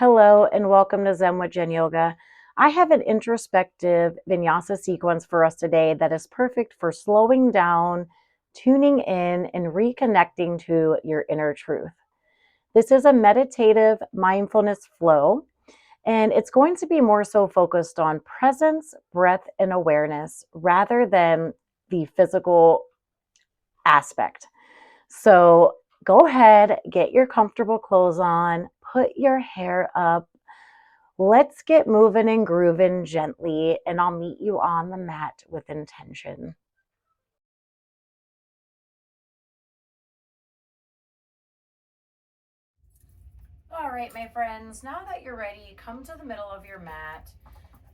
Hello and welcome to Zen with Jen Yoga. I have an introspective vinyasa sequence for us today that is perfect for slowing down, tuning in, and reconnecting to your inner truth. This is a meditative mindfulness flow, and it's going to be more so focused on presence, breath, and awareness rather than the physical aspect. So go ahead, get your comfortable clothes on, put your hair up. Let's get moving and grooving gently, and I'll meet you on the mat with intention. All right, my friends, now that you're ready, come to the middle of your mat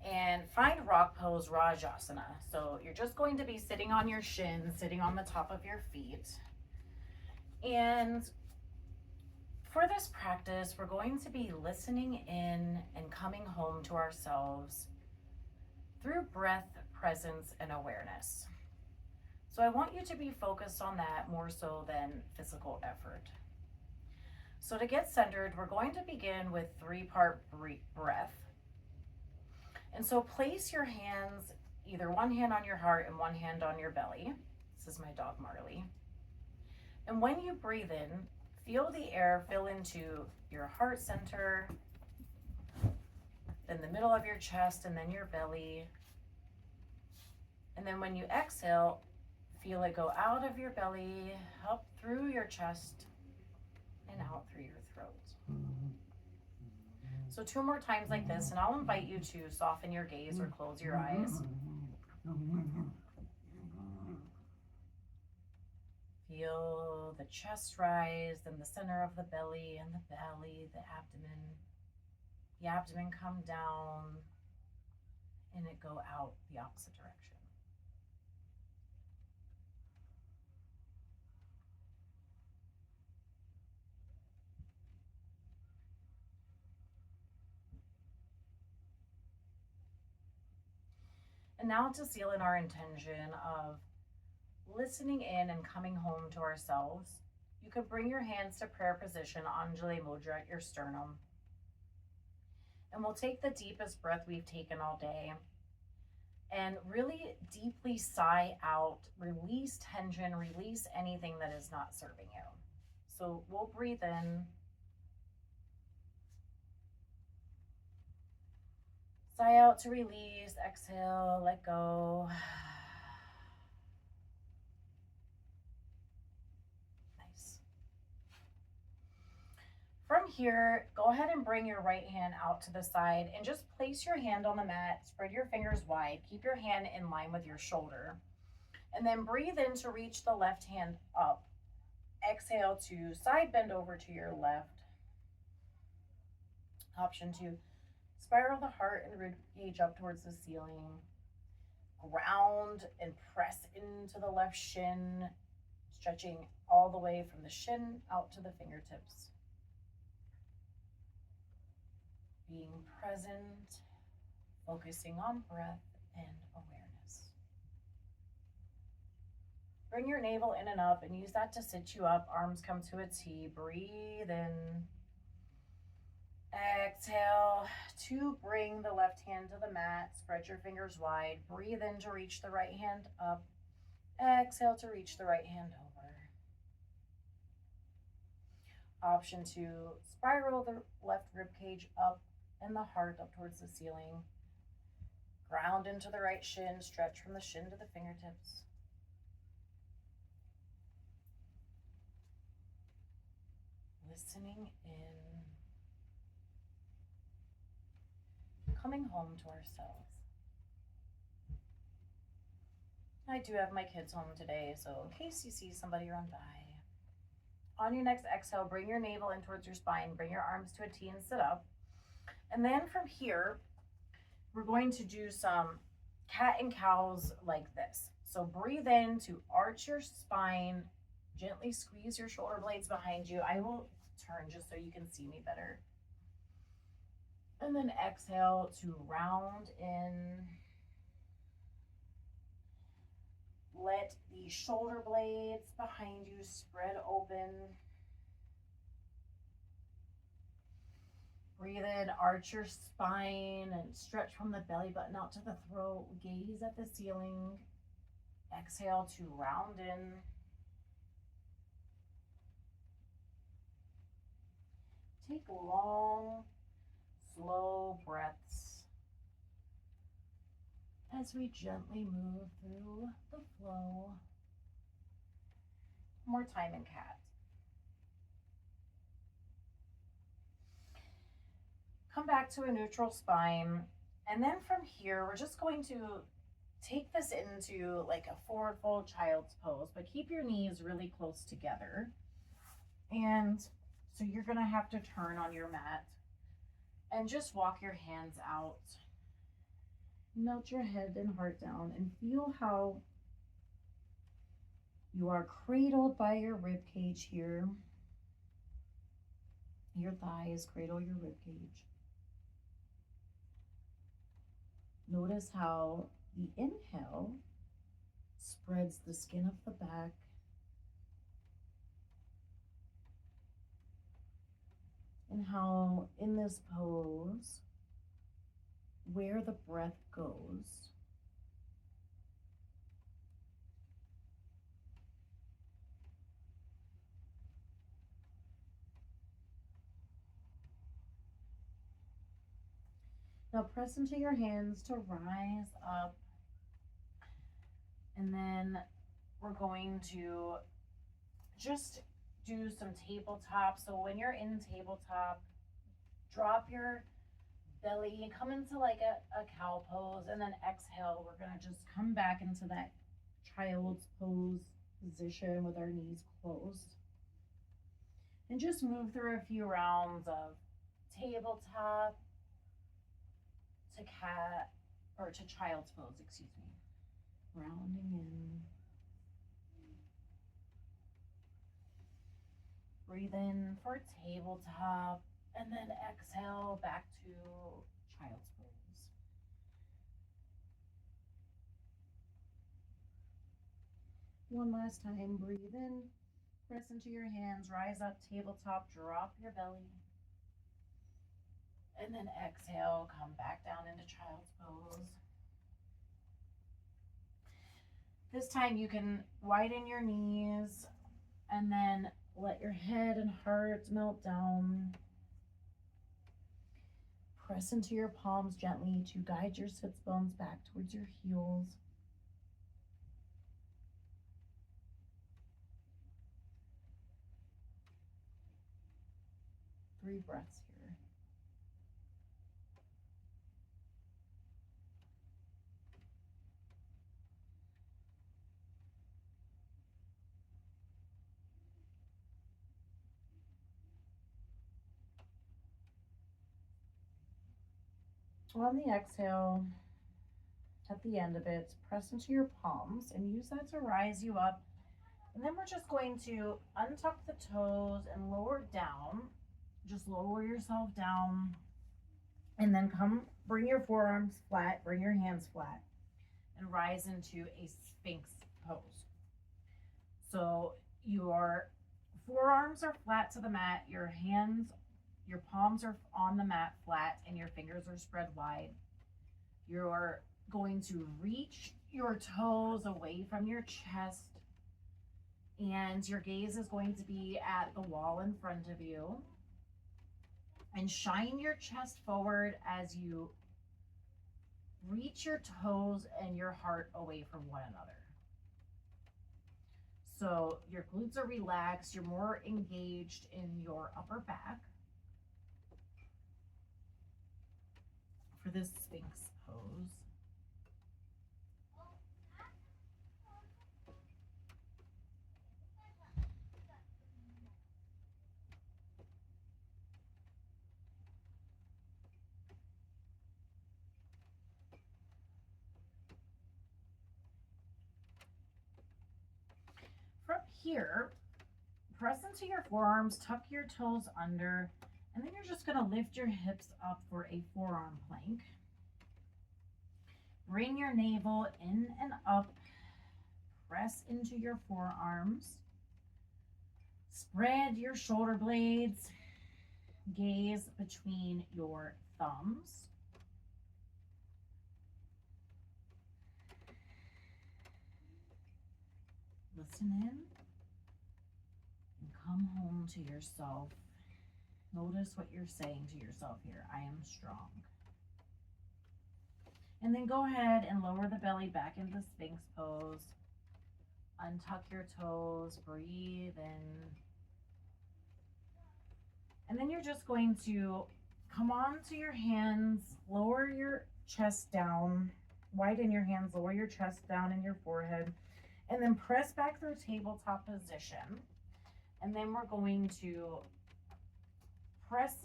and find rock pose Rajasana. So you're just going to be sitting on your shins, sitting on the top of your feet. And for this practice, we're going to be listening in and coming home to ourselves through breath, presence, and awareness. So I want you to be focused on that more so than physical effort. So to get centered, we're going to begin with three-part breath. And so place your hands, either one hand on your heart and one hand on your belly. This is my dog Marley. And when you breathe in, feel the air fill into your heart center, then the middle of your chest, and then your belly. And then when you exhale, feel it go out of your belly, up through your chest, and out through your throat. So 2 more times like this, and I'll invite you to soften your gaze or close your eyes. Feel the chest rise, then the center of the belly and the belly, the abdomen come down, and it go out the opposite direction. And now to seal in our intention of listening in and coming home to ourselves, you could bring your hands to prayer position, Anjali Mudra at your sternum. And we'll take the deepest breath we've taken all day and really deeply sigh out, release tension, release anything that is not serving you. So we'll breathe in, sigh out to release, exhale, let go. Nice. From here, go ahead and bring your right hand out to the side and just place your hand on the mat, spread your fingers wide, keep your hand in line with your shoulder, and then breathe in to reach the left hand up. Exhale to side bend over to your left. Option 2, spiral the heart and rib cage up towards the ceiling. Ground and press into the left shin, stretching all the way from the shin out to the fingertips. Being present, focusing on breath and awareness. Bring your navel in and up and use that to sit you up. Arms come to a T. Breathe in. Exhale to bring the left hand to the mat. Spread your fingers wide. Breathe in to reach the right hand up. Exhale to reach the right hand over. Option 2, spiral the left rib cage up and the heart up towards the ceiling. Ground into the right shin. Stretch from the shin to the fingertips. Listening in. Coming home to ourselves. I do have my kids home today, so in case you see somebody run by. On your next exhale, bring your navel in towards your spine, bring your arms to a T and sit up. And then from here, we're going to do some cat and cows like this. So breathe in to arch your spine, gently squeeze your shoulder blades behind you. I will turn just so you can see me better. And then exhale to round in. Let the shoulder blades behind you spread open. Breathe in, arch your spine and stretch from the belly button out to the throat. Gaze at the ceiling. Exhale to round in. Take long, slow breaths as we gently move through the flow. More time in cat. Come back to a neutral spine. And then from here, we're just going to take this into like a forward fold child's pose, but keep your knees really close together. And so you're going to have to turn on your mat and just walk your hands out. Melt your head and heart down and feel how you are cradled by your rib cage here. Your thighs cradle your rib cage. Notice how the inhale spreads the skin of the back. And how in this pose, where the breath goes, now press into your hands to rise up. And then we're going to just do some tabletop. So when you're in tabletop, drop your belly, come into like a cow pose, and then exhale. We're going to just come back into that child's pose position with our knees closed. And just move through a few rounds of tabletop to cat, or to child's pose, excuse me. Rounding in. Breathe in for tabletop, and then exhale back to child's pose. One last time, breathe in, press into your hands, rise up, tabletop, drop your belly. And then exhale, come back down into child's pose. This time you can widen your knees and then let your head and heart melt down. Press into your palms gently to guide your sits bones back towards your heels. Three breaths here. On the exhale, at the end of it, press into your palms and use that to rise you up. And then we're just going to untuck the toes and lower down. Just lower yourself down. And then bring your forearms flat, bring your hands flat, and rise into a Sphinx pose. So your forearms are flat to the mat, your palms are on the mat flat, and your fingers are spread wide. You're going to reach your toes away from your chest, and your gaze is going to be at the wall in front of you. And shine your chest forward as you reach your toes and your heart away from one another. So your glutes are relaxed, you're more engaged in your upper back for this Sphinx pose. From here, press into your forearms, tuck your toes under, and then you're just going to lift your hips up for a forearm plank. Bring your navel in and up, press into your forearms, spread your shoulder blades, Gaze between your thumbs. Listen in and come home to yourself. Notice what you're saying to yourself here. I am strong. And then go ahead and lower the belly back into Sphinx pose. Untuck your toes, breathe in. And then you're just going to come onto your hands, lower your chest down, widen your hands, lower your chest down and your forehead, and then press back through tabletop position. And then we're going to press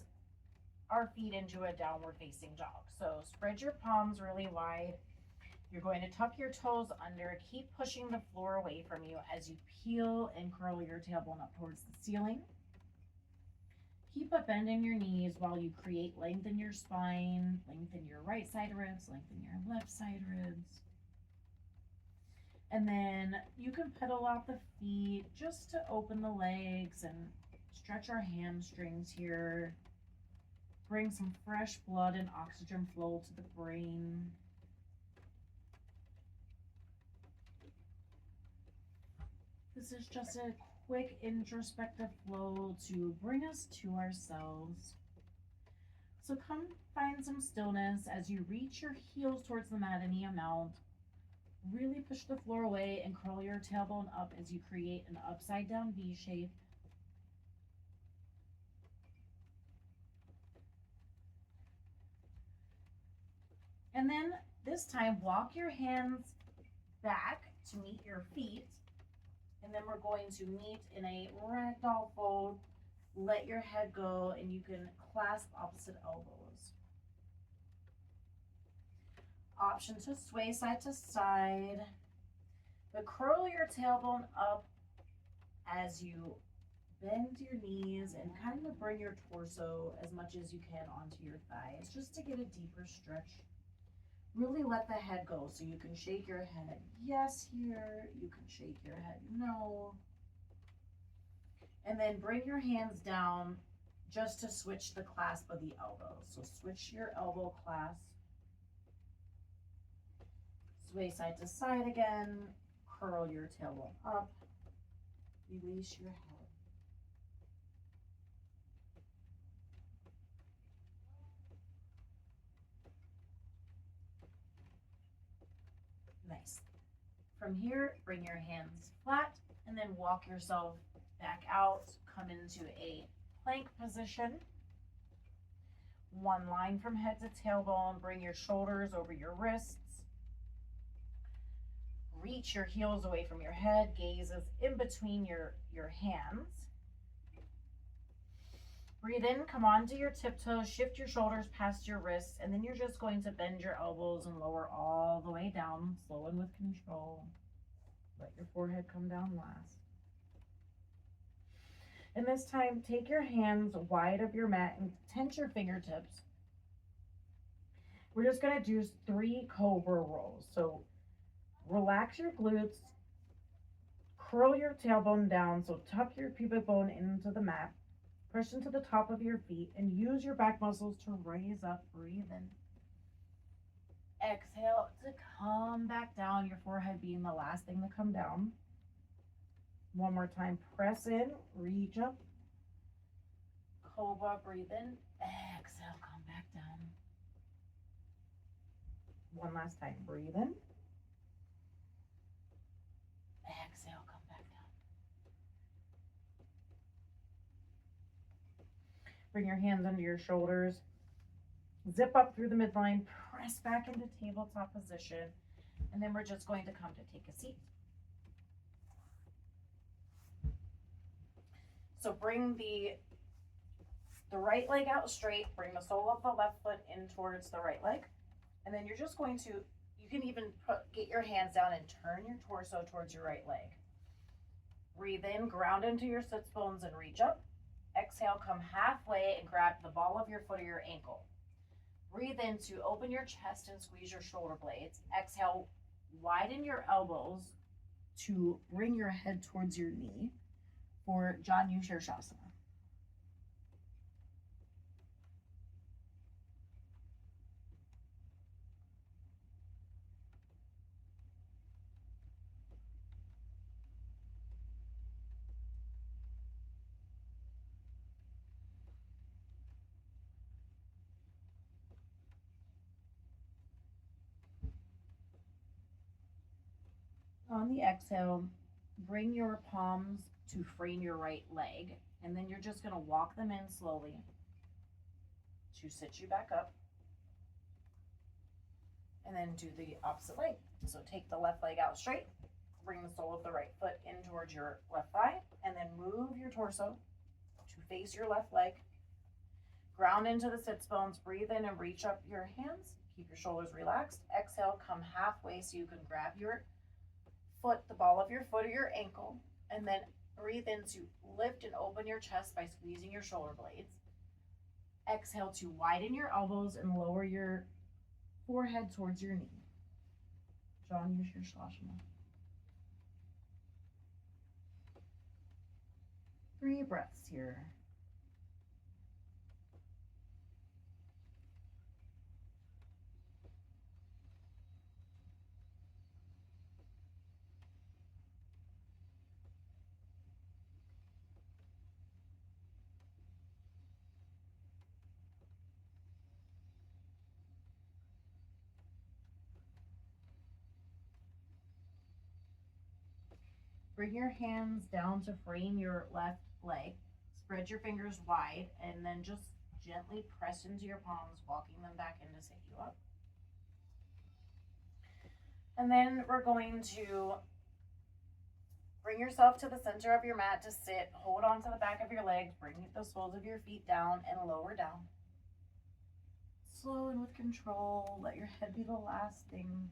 our feet into a downward facing dog. So spread your palms really wide. You're going to tuck your toes under, keep pushing the floor away from you as you peel and curl your tailbone up towards the ceiling. Keep a bend in your knees while you create length in your spine, lengthen your right side ribs, lengthen your left side ribs. And then you can pedal out the feet just to open the legs and stretch our hamstrings here. Bring some fresh blood and oxygen flow to the brain. This is just a quick introspective flow to bring us to ourselves. So come find some stillness as you reach your heels towards the mat any amount. Really push the floor away and curl your tailbone up as you create an upside down V shape. And then this time, walk your hands back to meet your feet. And then we're going to meet in a ragdoll fold. Let your head go and you can clasp opposite elbows. Option to sway side to side. But curl your tailbone up as you bend your knees and kind of bring your torso as much as you can onto your thighs just to get a deeper stretch. Really let the head go, so you can shake your head yes here, you can shake your head no. And then bring your hands down just to switch the clasp of the elbows. So switch your elbow clasp. Sway side to side again, curl your tailbone up, release your head. Nice. From here, bring your hands flat and then walk yourself back out. Come into a plank position. One line from head to tailbone. Bring your shoulders over your wrists. Reach your heels away from your head. Gaze is in between your hands. Breathe in, come onto your tiptoes, shift your shoulders past your wrists, and then you're just going to bend your elbows and lower all the way down, slow and with control. Let your forehead come down last. And this time, take your hands wide of your mat and tense your fingertips. We're just going to do 3 cobra rolls. So relax your glutes, curl your tailbone down, so tuck your pubic bone into the mat. Push into the top of your feet and use your back muscles to raise up. Breathe in. Exhale to come back down, your forehead being the last thing to come down. One more time. Press in, reach up. Cobra, breathe in. Exhale, come back down. One last time. Breathe in. Exhale, come back down. Bring your hands under your shoulders. Zip up through the midline. Press back into tabletop position. And then we're just going to come to take a seat. So bring the right leg out straight. Bring the sole of the left foot in towards the right leg. And then you're just going to, you can even get your hands down and turn your torso towards your right leg. Breathe in, ground into your sits bones and reach up. Exhale, come halfway and grab the ball of your foot or your ankle. Breathe in to open your chest and squeeze your shoulder blades. Exhale, widen your elbows to bring your head towards your knee for Janu Shirshasana. On the exhale, bring your palms to frame your right leg, and then you're just going to walk them in slowly to sit you back up. And then do the opposite leg. So take the left leg out straight, bring the sole of the right foot in towards your left thigh, and then move your torso to face your left leg. Ground into the sits bones, breathe in and reach up your hands. Keep your shoulders relaxed. Exhale, come halfway so you can grab your foot, the ball of your foot or your ankle, and then breathe in to lift and open your chest by squeezing your shoulder blades. Exhale to widen your elbows and lower your forehead towards your knee. John, use your Shavasana. 3 breaths here. Bring your hands down to frame your left leg. Spread your fingers wide and then just gently press into your palms, walking them back in to sit you up. And then we're going to bring yourself to the center of your mat to sit. Hold on to the back of your legs. Bring the soles of your feet down and lower down. Slow and with control. Let your head be the last thing.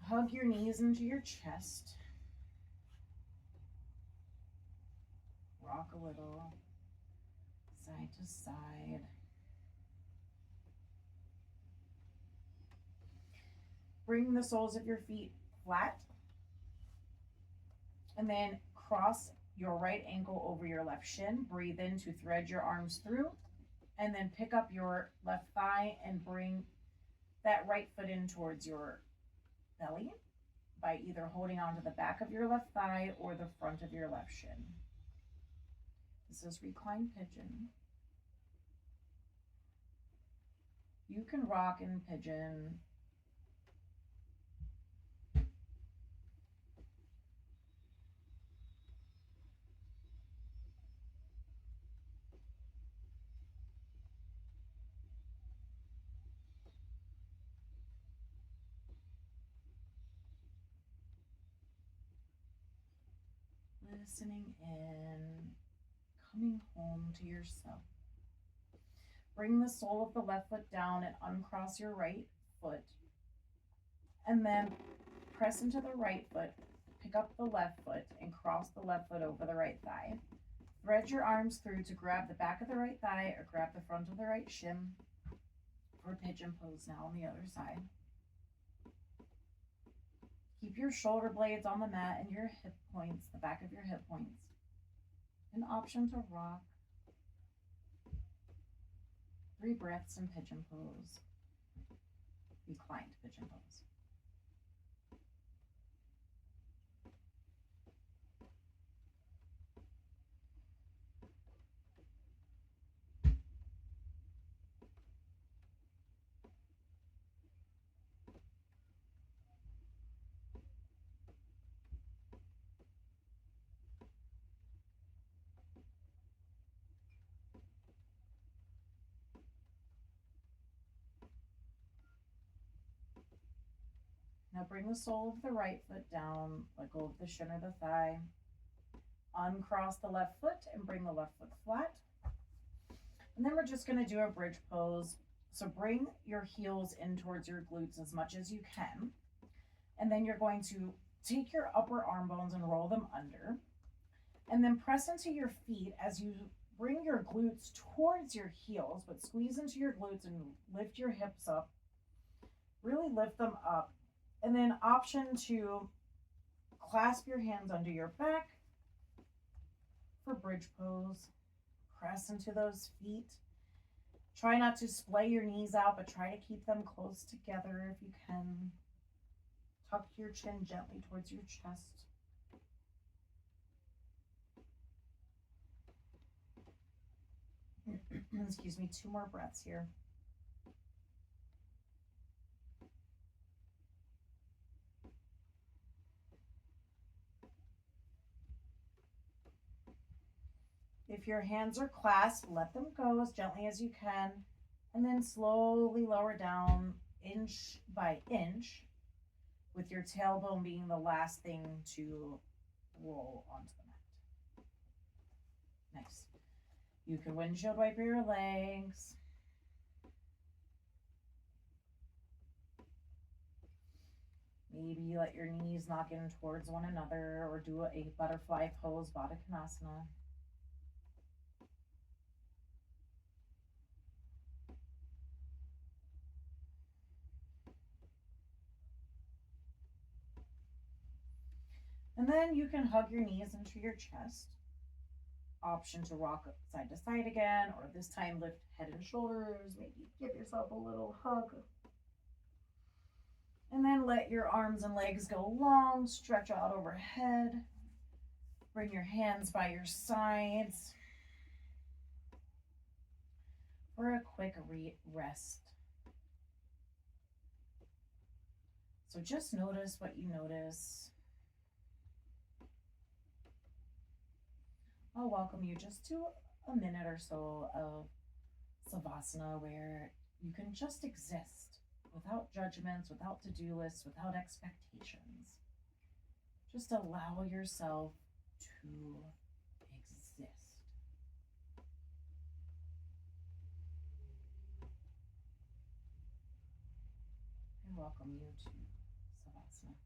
Hug your knees into your chest. Rock a little, side to side. Bring the soles of your feet flat. And then cross your right ankle over your left shin. Breathe in to thread your arms through. And then pick up your left thigh and bring that right foot in towards your belly by either holding onto the back of your left thigh or the front of your left shin. This is reclined pigeon. You can rock in pigeon. Listening in, coming home to yourself. Bring the sole of the left foot down and uncross your right foot. And then press into the right foot, pick up the left foot and cross the left foot over the right thigh. Thread your arms through to grab the back of the right thigh or grab the front of the right shin for pigeon pose now on the other side. Keep your shoulder blades on the mat and your hip points, the back of your hip points. An option to rock. 3 breaths in pigeon pose. Reclined pigeon pose. Now bring the sole of the right foot down, let go of the shin or the thigh. Uncross the left foot and bring the left foot flat. And then we're just going to do a bridge pose. So bring your heels in towards your glutes as much as you can. And then you're going to take your upper arm bones and roll them under. And then press into your feet as you bring your glutes towards your heels, but squeeze into your glutes and lift your hips up. Really lift them up. And then option to clasp your hands under your back for bridge pose. Press into those feet. Try not to splay your knees out, but try to keep them close together if you can. Tuck your chin gently towards your chest. Excuse me, 2 more breaths here. If your hands are clasped, let them go as gently as you can, and then slowly lower down inch by inch, with your tailbone being the last thing to roll onto the mat. Nice. You can windshield wipe your legs. Maybe let your knees knock in towards one another, or do a butterfly pose, Baddha Konasana. And then you can hug your knees into your chest. Option to rock side to side again, or this time lift head and shoulders. Maybe give yourself a little hug. And then let your arms and legs go long, stretch out overhead. Bring your hands by your sides for a quick rest. So just notice what you notice. I'll welcome you just to a minute or so of Savasana, where you can just exist without judgments, without to-do lists, without expectations. Just allow yourself to exist. I welcome you to Savasana.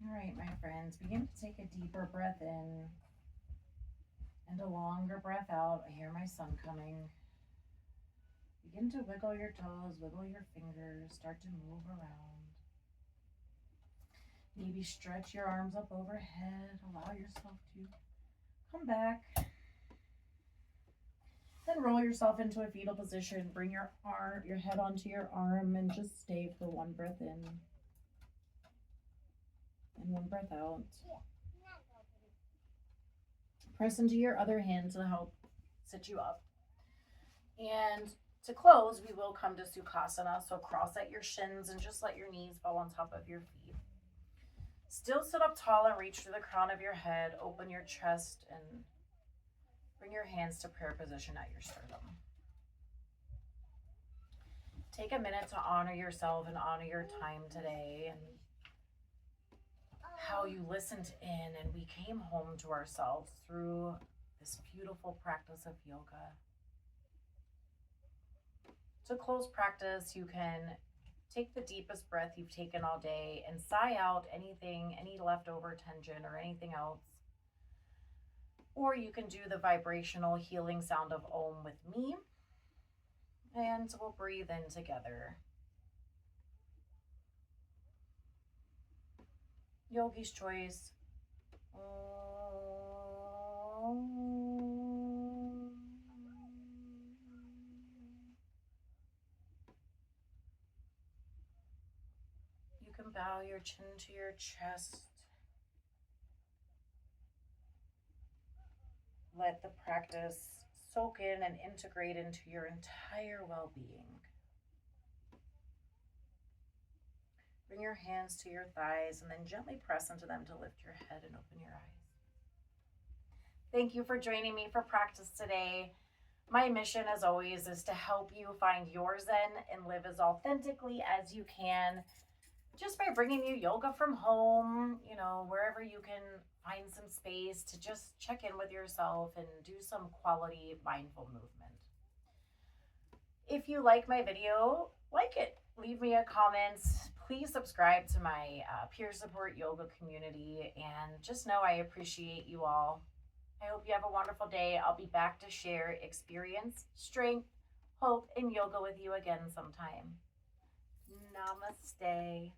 All right, my friends, begin to take a deeper breath in and a longer breath out. I hear my son coming. Begin to wiggle your toes, wiggle your fingers, start to move around. Maybe stretch your arms up overhead. Allow yourself to come back. Then roll yourself into a fetal position. Bring your head onto your arm, and just stay for one breath in and one breath out. Press into your other hand to help sit you up. And to close, we will come to Sukhasana. So cross at your shins and just let your knees fall on top of your feet. Still sit up tall and reach through the crown of your head. Open your chest and bring your hands to prayer position at your sternum. Take a minute to honor yourself and honor your time today, and how you listened in and we came home to ourselves through this beautiful practice of yoga. To close practice, you can take the deepest breath you've taken all day and sigh out anything, any leftover tension or anything else. Or you can do the vibrational healing sound of Om with me, and we'll breathe in together. Yogi's choice. You can bow your chin to your chest. Let the practice soak in and integrate into your entire well-being. Bring your hands to your thighs and then gently press into them to lift your head and open your eyes. Thank you for joining me for practice today. My mission, as always, is to help you find your Zen and live as authentically as you can. just by bringing you yoga from home, you know, wherever you can find some space to just check in with yourself and do some quality mindful movement. If you like my video, like it, leave me a comment. Please subscribe to my peer support yoga community, and just know I appreciate you all. I hope you have a wonderful day. I'll be back to share experience, strength, hope, and yoga with you again sometime. Namaste.